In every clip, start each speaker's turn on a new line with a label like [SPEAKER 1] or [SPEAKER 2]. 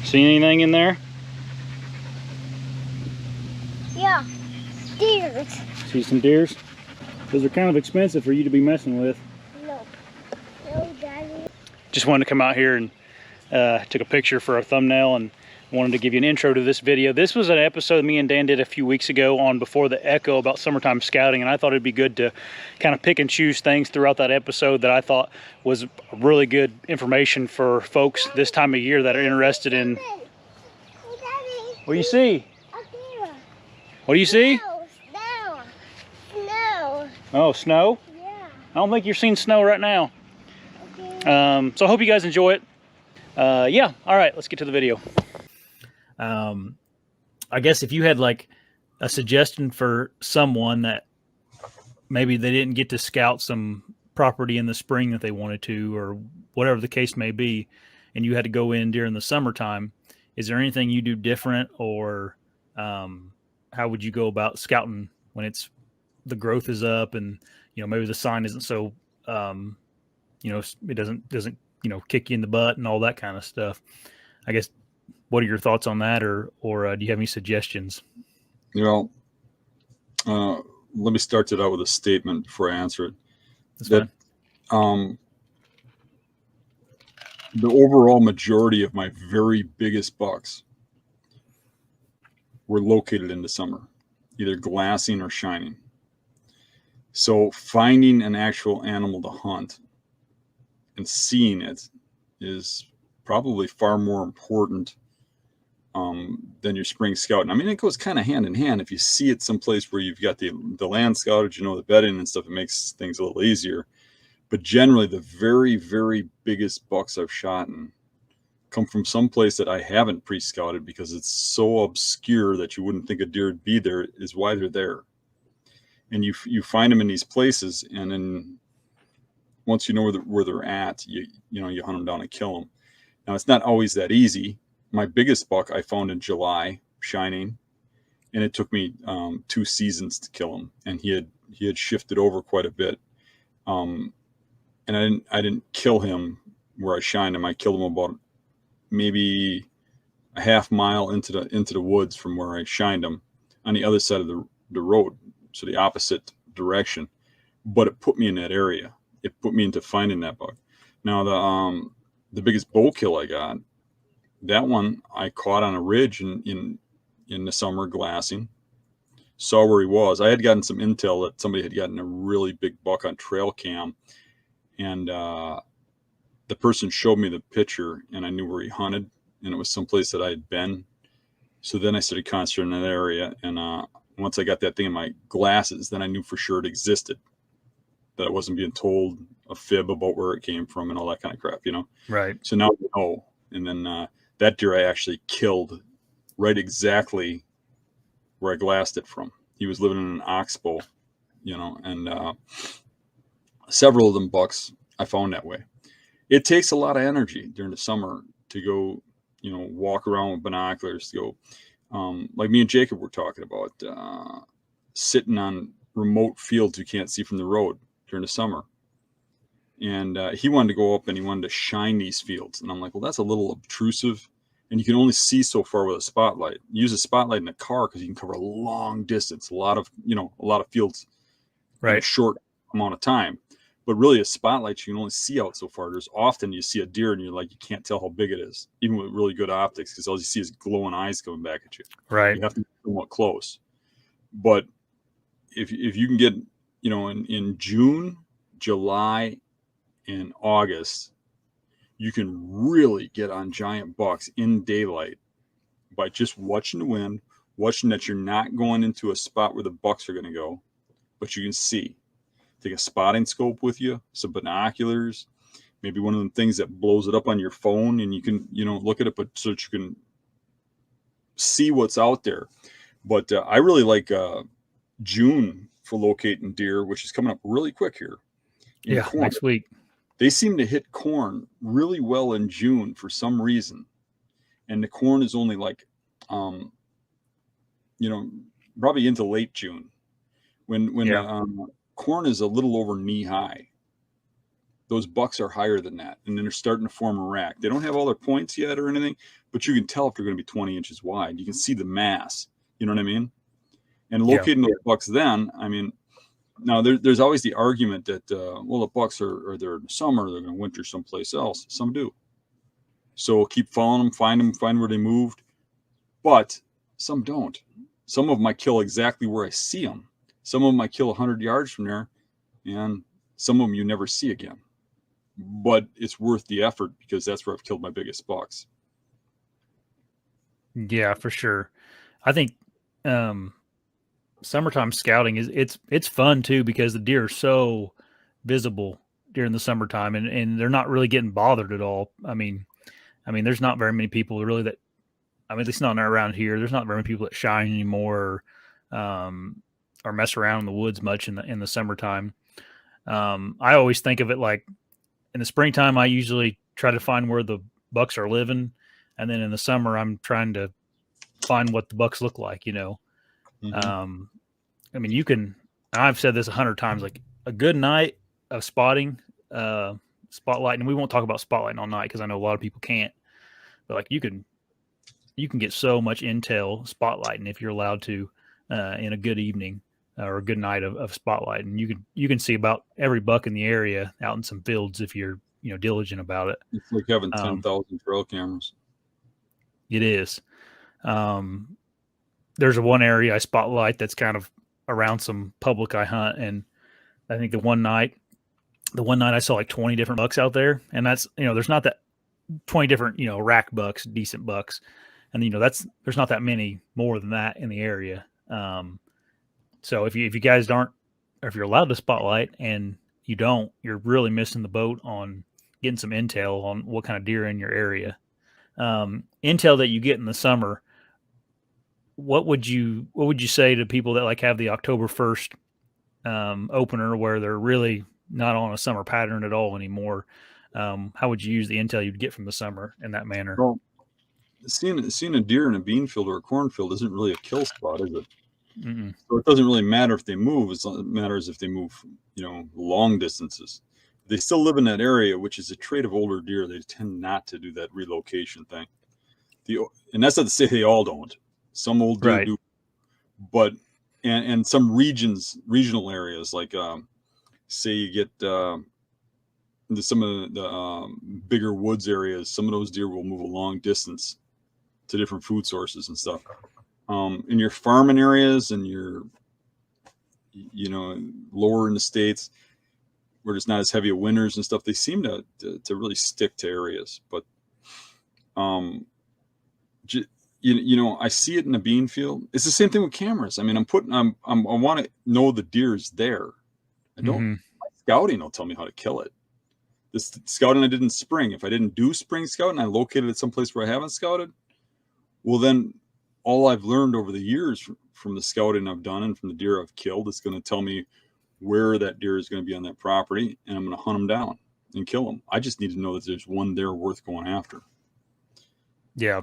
[SPEAKER 1] See anything in there?
[SPEAKER 2] Yeah, deers.
[SPEAKER 1] See some deers? Those are kind of expensive for you to be messing with.
[SPEAKER 2] No. No, Daddy.
[SPEAKER 1] Just wanted to come out here and took a picture for our thumbnail and wanted to give you an intro to this video. This was an episode me and Dan did a few weeks ago on Before the Echo about summertime scouting, and I thought it'd be good to kind of pick and choose things throughout that episode that I thought was really good information for folks this time of year that are interested in.
[SPEAKER 2] Hey, Daddy.
[SPEAKER 1] What do you see?
[SPEAKER 2] A deer.
[SPEAKER 1] What do you see?
[SPEAKER 2] Snow. Snow.
[SPEAKER 1] Oh, snow?
[SPEAKER 2] Yeah.
[SPEAKER 1] I don't think you're seeing snow right now.
[SPEAKER 2] Okay.
[SPEAKER 1] So I hope you guys enjoy it. Yeah, all right, let's get to the video. I guess if you had like a suggestion for someone that maybe they didn't get to scout some property in the spring that they wanted to, or whatever the case may be, and you had to go in during the summertime, is there anything you do different, or how would you go about scouting when it's the growth is up and maybe the sign isn't so it doesn't kick you in the butt and all that kind of stuff? I guess, what are your thoughts on that, or do you have any suggestions?
[SPEAKER 3] Let me start it out with a statement before I answer it.
[SPEAKER 1] That's fine.
[SPEAKER 3] The overall majority of my very biggest bucks were located in the summer, either glassing or shining. So finding an actual animal to hunt and seeing it is probably far more important than your spring scouting. I mean, it goes kind of hand in hand. If you see it someplace where you've got the land scouted, the bedding and stuff, it makes things a little easier. But generally, the very, very biggest bucks I've shot in come from someplace that I haven't pre-scouted because it's so obscure that you wouldn't think a deer would be there, is why they're there. And you find them in these places, and then once you know where they're at, you hunt them down and kill them. Now, it's not always that easy. My biggest buck I found in July, shining, and it took me 2 seasons to kill him. And he had shifted over quite a bit. And I didn't kill him where I shined him. I killed him about maybe a half mile into the woods from where I shined him, on the other side of the road, so the opposite direction. But it put me in that area. It put me into finding that buck. Now the biggest bow kill I got, that one I caught on a ridge in the summer glassing. Saw where he was. I had gotten some intel that somebody had gotten a really big buck on trail cam, and the person showed me the picture, and I knew where he hunted, and it was someplace that I had been. So then I started concentrating in that area, and once I got that thing in my glasses, then I knew for sure it existed, that I wasn't being told a fib about where it came from and all that kind of crap,
[SPEAKER 1] Right.
[SPEAKER 3] So now I know. And then that deer I actually killed right exactly where I glassed it from. He was living in an oxbow, and several of them bucks I found that way. It takes a lot of energy during the summer to go, walk around with binoculars, to go, like me and Jacob were talking about, sitting on remote fields you can't see from the road during the summer. And he wanted to go up and he wanted to shine these fields. And I'm like, well, that's a little obtrusive. And you can only see so far with a spotlight. Use a spotlight in a car because you can cover a long distance, a lot of fields in a short amount of time. But really, a spotlight, you can only see out so far. There's often you see a deer and you're like, you can't tell how big it is, even with really good optics, because all you see is glowing eyes coming back at you.
[SPEAKER 1] Right.
[SPEAKER 3] You have to be somewhat close. But if you can get, in June, July, and August, you can really get on giant bucks in daylight by just watching the wind, watching that you're not going into a spot where the bucks are going to go, but you can see. Take a spotting scope with you, some binoculars, maybe one of the things that blows it up on your phone, and you can, look at it, but so that you can see what's out there. But I really like June for locating deer, which is coming up really quick here.
[SPEAKER 1] Yeah, corn. Next week.
[SPEAKER 3] They seem to hit corn really well in June for some reason. And the corn is only like, probably into late June when corn is a little over knee high. those bucks are higher than that, and then they're starting to form a rack. They don't have all their points yet or anything, but you can tell if they're going to be 20 inches wide. You can see the mass. You know what I mean? And locating those bucks then, I mean, now there's always the argument that, well, the bucks are there in the summer, they're going to winter someplace else. Some do. So keep following them, find where they moved. But some don't. Some of them I kill exactly where I see them. Some of them I kill 100 yards from there, and some of them you never see again. But it's worth the effort because that's where I've killed my biggest bucks.
[SPEAKER 1] Yeah, for sure. I think summertime scouting it's fun too because the deer are so visible during the summertime and they're not really getting bothered at all. I mean, there's not very many people really that, I mean, at least not around here. There's not very many people that shine anymore, or mess around in the woods much in the summertime. I always think of it like in the springtime, I usually try to find where the bucks are living, and then in the summer, I'm trying to find what the bucks look like. You know, I mean, you can. I've said this 100 times. Like a good night of spotting, spotlighting. And we won't talk about spotlighting all night because I know a lot of people can't. But like you can get so much intel spotlighting if you're allowed to in a good evening or a good night of spotlighting. You can see about every buck in the area out in some fields if you're diligent about it.
[SPEAKER 3] It's like having 10,000 trail cameras.
[SPEAKER 1] It is. There's one area I spotlight that's kind of around some public I hunt, and I think the one night I saw like 20 different bucks out there, and that's there's not that 20 different rack bucks, decent bucks, and there's not that many more than that in the area. So if you guys aren't, or if you're allowed to spotlight and you don't, you're really missing the boat on getting some intel on what kind of deer are in your area. Intel that you get in the summer. What would you say to people that like have the October 1st opener where they're really not on a summer pattern at all anymore? How would you use the intel you'd get from the summer in that manner?
[SPEAKER 3] Well, seeing a deer in a bean field or a cornfield isn't really a kill spot, is it?
[SPEAKER 1] Mm-mm.
[SPEAKER 3] So it doesn't really matter if they move. It matters if they move, long distances. They still live in that area, which is a trait of older deer. They tend not to do that relocation thing. And that's not to say they all don't. Some old deer do, but and some regional areas like say you get into some of the bigger woods areas, some of those deer will move a long distance to different food sources and stuff. In your farming areas and your, lower in the states where there's not as heavy of winters and stuff, they seem to really stick to areas. But, I see it in a bean field. It's the same thing with cameras. I mean, I want to know the deer's there. I don't. My scouting will tell me how to kill it. This scouting I did in spring, if I didn't do spring scouting, I located it someplace where I haven't scouted. Well, then all I've learned over the years from the scouting I've done and from the deer I've killed, it's going to tell me where that deer is going to be on that property, and I'm going to hunt them down and kill them. I just need to know that there's one there worth going after.
[SPEAKER 1] Yeah.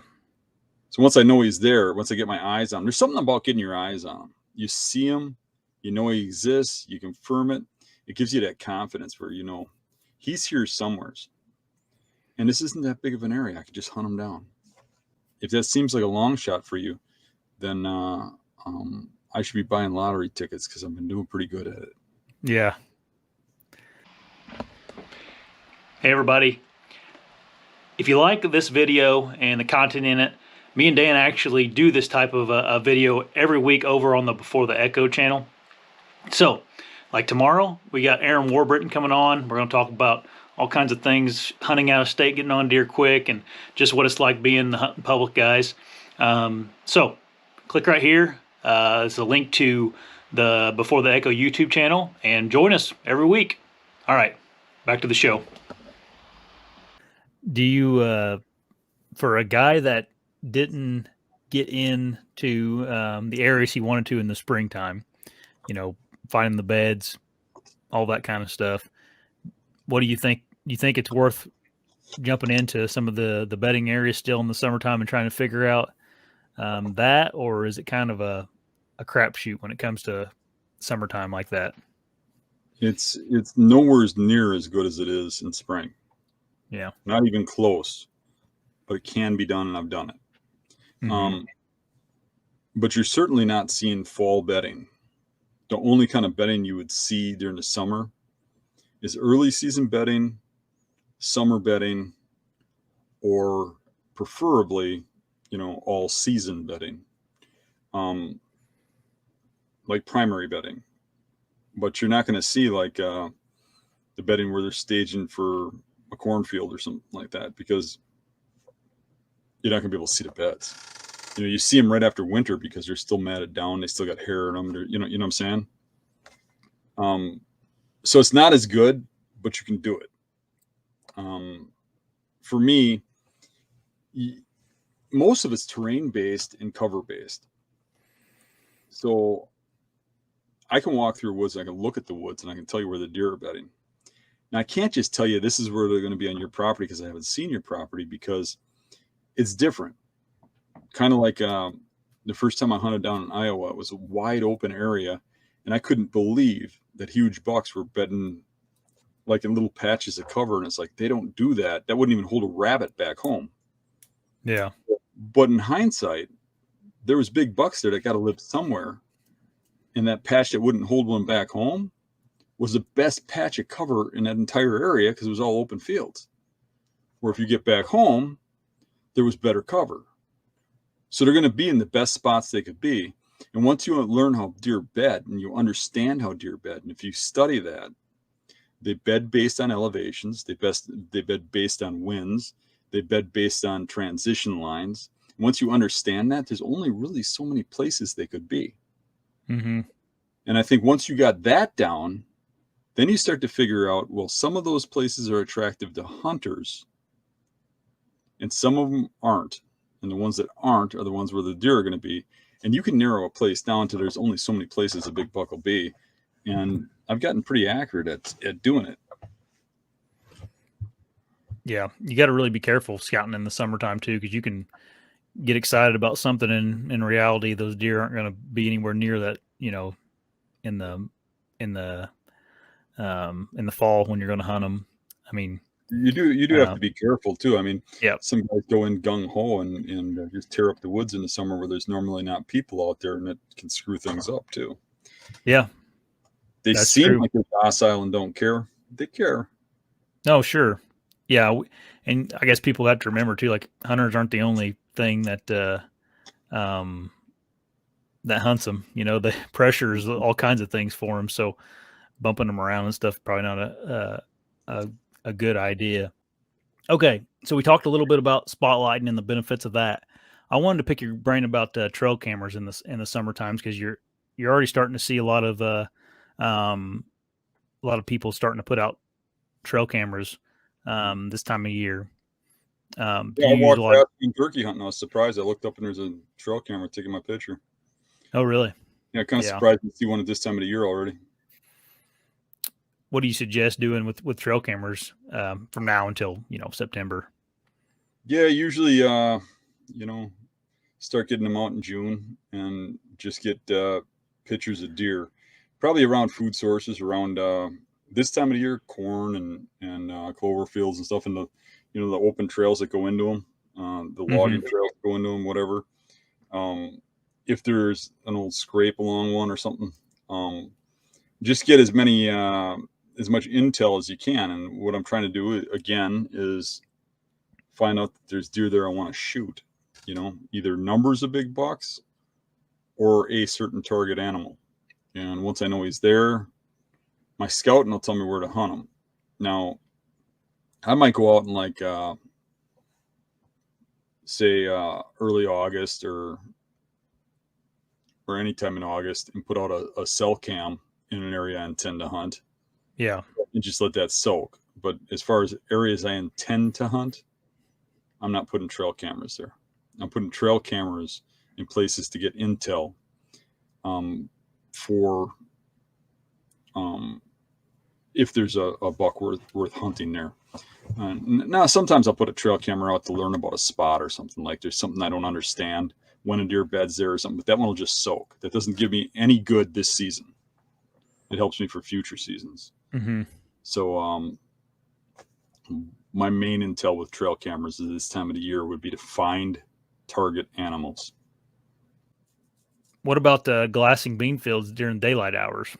[SPEAKER 3] So once I know he's there, once I get my eyes on him, there's something about getting your eyes on him. You see him, you know he exists, you confirm it. It gives you that confidence where he's here somewheres. And this isn't that big of an area. I could just hunt him down. If that seems like a long shot for you, then I should be buying lottery tickets because I've been doing pretty good at it.
[SPEAKER 1] Yeah. Hey, everybody. If you like this video and the content in it, me and Dan actually do this type of a video every week over on the Before the Echo channel. So, like tomorrow, we got Aaron Warburton coming on. We're going to talk about all kinds of things, hunting out of state, getting on deer quick, and just what it's like being the hunting public guys. So, click right here. It's a link to the Before the Echo YouTube channel, and join us every week. All right, back to the show. Do you, for a guy that didn't get into the areas he wanted to in the springtime, finding the beds, all that kind of stuff, what do you think? Do you think it's worth jumping into some of the bedding areas still in the summertime and trying to figure out that, or is it kind of a crapshoot when it comes to summertime like that?
[SPEAKER 3] It's nowhere near as good as it is in spring.
[SPEAKER 1] Yeah.
[SPEAKER 3] Not even close. But it can be done, and I've done it.
[SPEAKER 1] Mm-hmm.
[SPEAKER 3] But you're certainly not seeing fall bedding. The only kind of bedding you would see during the summer is early season bedding, summer bedding, or preferably, all season bedding, like primary bedding. But you're not going to see like the bedding where they're staging for a cornfield or something like that, because you're not going to be able to see the beds. You see them right after winter because they're still matted down. They still got hair in them. You know what I'm saying? So it's not as good, but you can do it. For me, most of it's terrain based and cover based. So I can walk through woods, and I can look at the woods, and I can tell you where the deer are bedding. Now, I can't just tell you this is where they're going to be on your property because I haven't seen your property, because it's different. Kind of like the first time I hunted down in Iowa, it was a wide open area, and I couldn't believe that huge bucks were bedding like in little patches of cover. And it's like, they don't do that. That wouldn't even hold a rabbit back home.
[SPEAKER 1] Yeah.
[SPEAKER 3] But in hindsight, there was big bucks there that got to live somewhere. And that patch that wouldn't hold one back home was the best patch of cover in that entire area because it was all open fields. Where if you get back home, there was better cover. So they're going to be in the best spots they could be. And once you learn how deer bed and you understand how deer bed, and if you study that, they bed based on elevations, they bed based on winds, they bed based on transition lines. Once you understand that, there's only really so many places they could be.
[SPEAKER 1] Mm-hmm.
[SPEAKER 3] And I think once you got that down, then you start to figure out, well, some of those places are attractive to hunters and some of them aren't. And the ones that aren't are the ones where the deer are going to be. And you can narrow a place down to there's only so many places a big buck will be. And I've gotten pretty accurate at doing it.
[SPEAKER 1] Yeah. You got to really be careful scouting in the summertime too, because you can get excited about something, and in reality, those deer aren't going to be anywhere near that, in the fall when you're going to hunt them. I mean,
[SPEAKER 3] you do have to be careful too. I mean,
[SPEAKER 1] yeah,
[SPEAKER 3] some guys go in gung ho and just tear up the woods in the summer where there's normally not people out there, and it can screw things up too.
[SPEAKER 1] Yeah,
[SPEAKER 3] they
[SPEAKER 1] that's
[SPEAKER 3] seem
[SPEAKER 1] true.
[SPEAKER 3] like they're docile and don't care. They care.
[SPEAKER 1] No, sure. Yeah, and I guess people have to remember too, like hunters aren't the only thing that that hunts them. The pressures all kinds of things for them. So bumping them around and stuff probably not a good idea. Okay, so we talked a little bit about spotlighting and the benefits of that. I wanted to pick your brain about trail cameras in the summer times, because you're already starting to see a lot of people starting to put out trail cameras this time of year.
[SPEAKER 3] Yeah,
[SPEAKER 1] Do
[SPEAKER 3] I
[SPEAKER 1] you use
[SPEAKER 3] walked
[SPEAKER 1] a lot?
[SPEAKER 3] past in turkey hunting. I was surprised. I looked up and there's a trail camera taking my picture.
[SPEAKER 1] Oh, really?
[SPEAKER 3] Yeah, kind of
[SPEAKER 1] Yeah.
[SPEAKER 3] surprised to see one at this time of the year already.
[SPEAKER 1] What do you suggest doing with trail cameras from now until September?
[SPEAKER 3] Yeah, usually start getting them out in June and just get pictures of deer, probably around food sources, around this time of the year, corn and clover fields and stuff, and the the open trails that go into them, the logging trails that go into them, whatever. If there's an old scrape along one or something, just get as much intel as you can. And what I'm trying to do again is find out that there's deer there I want to shoot. Either numbers of big bucks or a certain target animal. And once I know he's there, my scouting will tell me where to hunt him. Now, I might go out in like, say, early August or any time in August and put out a cell cam in an area I intend to hunt.
[SPEAKER 1] Yeah.
[SPEAKER 3] And just let that soak. But as far as areas I intend to hunt, I'm not putting trail cameras there. I'm putting trail cameras in places to get intel for if there's a buck worth hunting there. Now, sometimes I'll put a trail camera out to learn about a spot or something, like there's something I don't understand when a deer bed's there or something, but that one will just soak. That doesn't give me any good this season. it helps me for future seasons.
[SPEAKER 1] Mm-hmm.
[SPEAKER 3] So my main intel with trail cameras at this time of the year would be to find target animals.
[SPEAKER 1] What about glassing bean fields during daylight hours?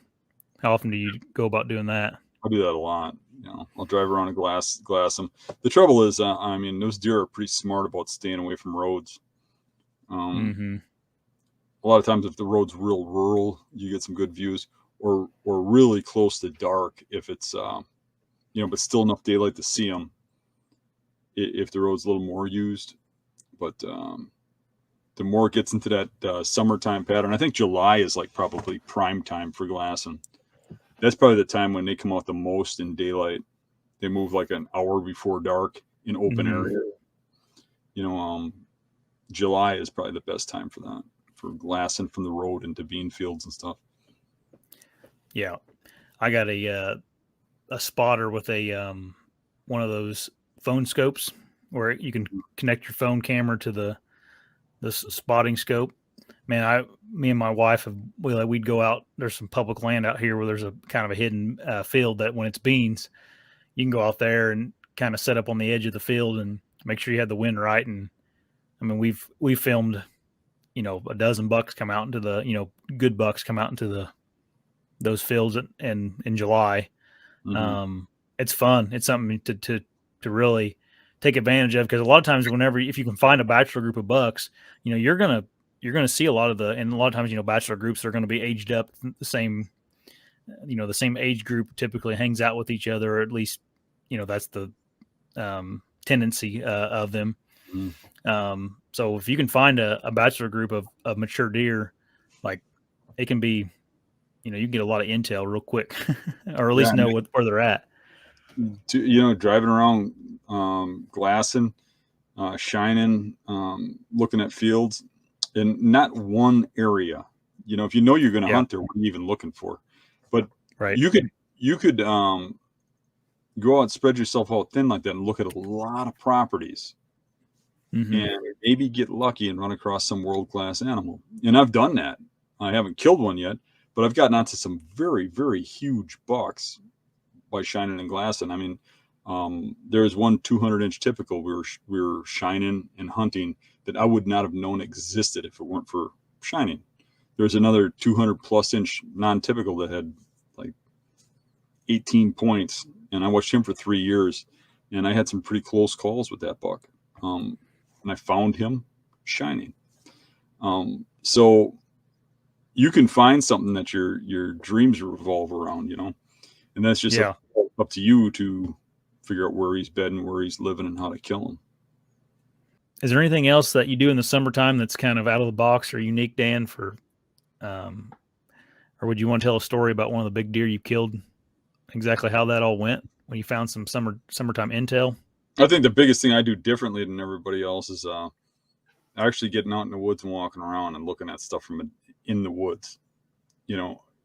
[SPEAKER 1] How often do you go about doing that?
[SPEAKER 3] I do that a lot. I'll drive around and glass them. The trouble is, I mean, those deer are pretty smart about staying away from roads.
[SPEAKER 1] Mm-hmm.
[SPEAKER 3] A lot of times, if the road's real rural, you get some good views, or really close to dark. If it's but still enough daylight to see them. If the road's a little more used, but the more it gets into that summertime pattern, I think July is like probably prime time for glassing. That's probably the time when they come out the most in daylight. They move like an hour before dark in open area. July is probably the best time for that, for glassing from the road into bean fields and stuff.
[SPEAKER 1] Yeah, I got a spotter with a one of those phone scopes where you can connect your phone camera to the spotting scope. Man, me and my wife we'd go out. There's some public land out here where there's a kind of a hidden field that when it's beans, you can go out there and kind of set up on the edge of the field and make sure you have the wind right. And I mean, we've filmed, a dozen bucks come out into the, good bucks come out into those fields in July.
[SPEAKER 3] Mm-hmm.
[SPEAKER 1] It's fun. It's something to really take advantage of, because a lot of times if you can find a bachelor group of bucks, you're gonna see a lot of and a lot of times, bachelor groups are going to be aged up the same, the same age group typically hangs out with each other, or at least, that's the tendency of them.
[SPEAKER 3] Mm-hmm.
[SPEAKER 1] So if you can find a bachelor group of mature deer, like it can be, you can get a lot of intel real quick, or at least know where they're at.
[SPEAKER 3] Driving around, glassing, shining, looking at fields, and not one area. If you're going to hunt there, what are you even looking for? But
[SPEAKER 1] right,
[SPEAKER 3] you could go out and spread yourself out thin like that and look at a lot of properties, and maybe get lucky and run across some world-class animal. And I've done that. I haven't killed one yet, but I've gotten onto some very, very huge bucks by shining and glassing. I mean, there's one 200-inch typical we were shining and hunting that I would not have known existed if it weren't for shining. There's another 200+ inch non-typical that had like 18 points, and I watched him for 3 years, and I had some pretty close calls with that buck, and I found him shining. So you can find something that your dreams revolve around, and that's just up to you to figure out where he's bedding, where he's living, and how to kill him.
[SPEAKER 1] Is there anything else that you do in the summertime that's kind of out of the box or unique, Dan, or would you want to tell a story about one of the big deer you killed, exactly how that all went when you found some summertime intel?
[SPEAKER 3] I think the biggest thing I do differently than everybody else is actually getting out in the woods and walking around and looking at stuff from in the woods.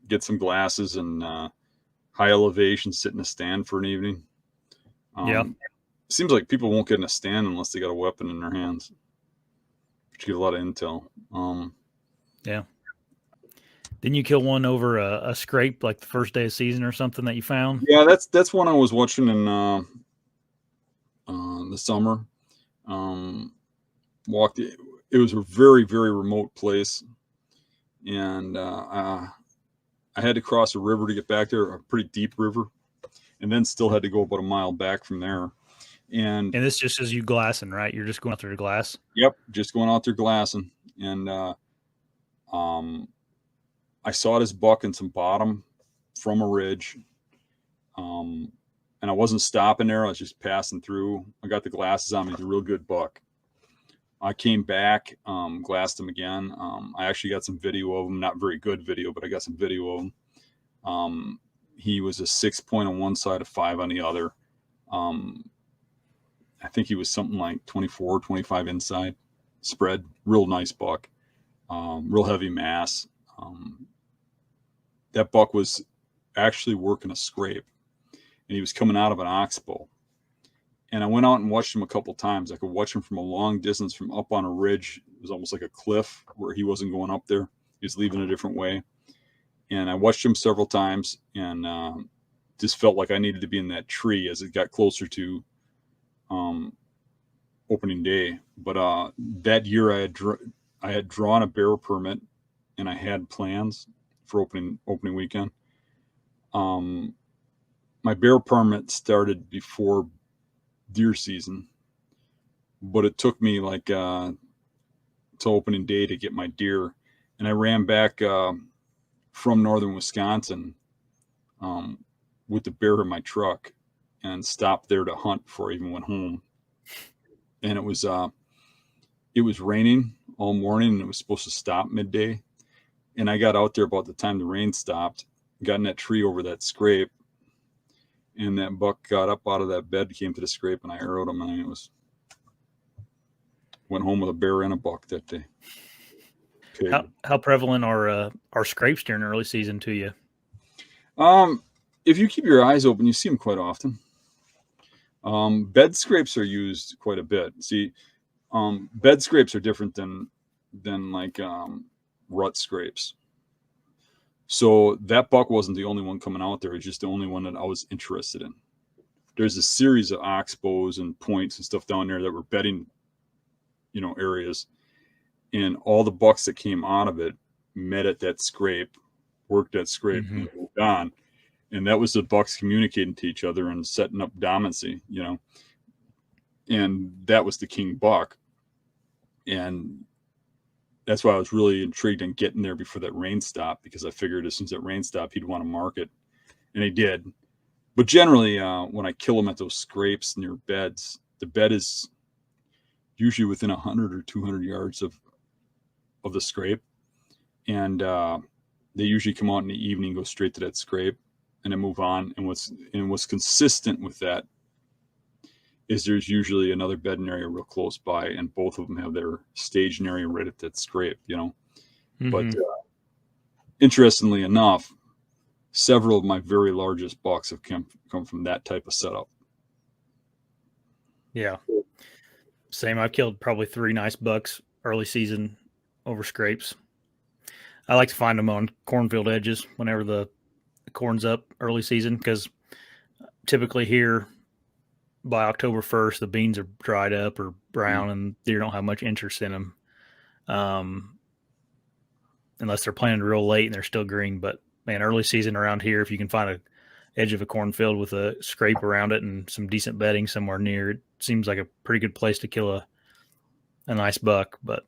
[SPEAKER 3] Get some glasses and high elevation, sit in a stand for an evening. Seems like people won't get in a stand unless they got a weapon in their hands. But you get a lot of intel.
[SPEAKER 1] Yeah. Didn't you kill one over a scrape like the first day of season or something that you found?
[SPEAKER 3] Yeah, that's one I was watching in the summer. It was a very, very remote place, and I had to cross a river to get back there, a pretty deep river, and then still had to go about a mile back from there. And
[SPEAKER 1] this just as you glassing, right? You're just going out there to glass?
[SPEAKER 3] Yep, just going out there glassing. And I saw this buck in some bottom from a ridge. And I wasn't stopping there. I was just passing through. I got the glasses on me. He's a real good buck. I came back, glassed him again. I actually got some video of him. Not very good video, but I got some video of him. He was a 6 point on one side, a 5 on the other. I think he was something like 24, 25 inside spread. Real nice buck. Real heavy mass. That buck was actually working a scrape, and he was coming out of an oxbow. And I went out and watched him a couple times. I could watch him from a long distance from up on a ridge. It was almost like a cliff where he wasn't going up there. He was leaving a different way. and I watched him several times, and just felt like I needed to be in that tree as it got closer to opening day. But that year I had drawn a bear permit, and I had plans for opening weekend. My bear permit started before deer season, but it took me like to opening day to get my deer, and I ran back from northern Wisconsin with the bear in my truck and stopped there to hunt before I even went home. And it was raining all morning, and it was supposed to stop midday. And I got out there about the time the rain stopped, got in that tree over that scrape, and that buck got up out of that bed, came to the scrape, and I arrowed him, and went home with a bear and a buck that day.
[SPEAKER 1] How prevalent are scrapes during early season to you?
[SPEAKER 3] If you keep your eyes open, you see them quite often. Bed scrapes are used quite a bit. See, bed scrapes are different than like rut scrapes. So that buck wasn't the only one coming out there. It's just the only one that I was interested in. There's a series of oxbows and points and stuff down there that were bedding, areas. And all the bucks that came out of it met at that scrape, worked that scrape, and moved on. And that was the bucks communicating to each other and setting up dominancy, and that was the king buck. And that's why I was really intrigued in getting there before that rain stopped, because I figured as soon as that rain stopped, he'd want to mark it. And he did. But generally, when I kill them at those scrapes near beds, the bed is usually within 100 or 200 yards of the scrape. And they usually come out in the evening, go straight to that scrape, and then move on. And what's consistent with that is there's usually another bedding area real close by, and both of them have their staging area right at that scrape, But interestingly enough, several of my very largest bucks have come from that type of setup.
[SPEAKER 1] Yeah. Same. I've killed probably 3 nice bucks early season over scrapes. I like to find them on cornfield edges whenever the corn's up early season, because typically here by October 1st, the beans are dried up or brown, and deer don't have much interest in them, unless they're planted real late and they're still green. But man, early season around here, if you can find a edge of a cornfield with a scrape around it and some decent bedding somewhere near, it seems like a pretty good place to kill a nice buck. But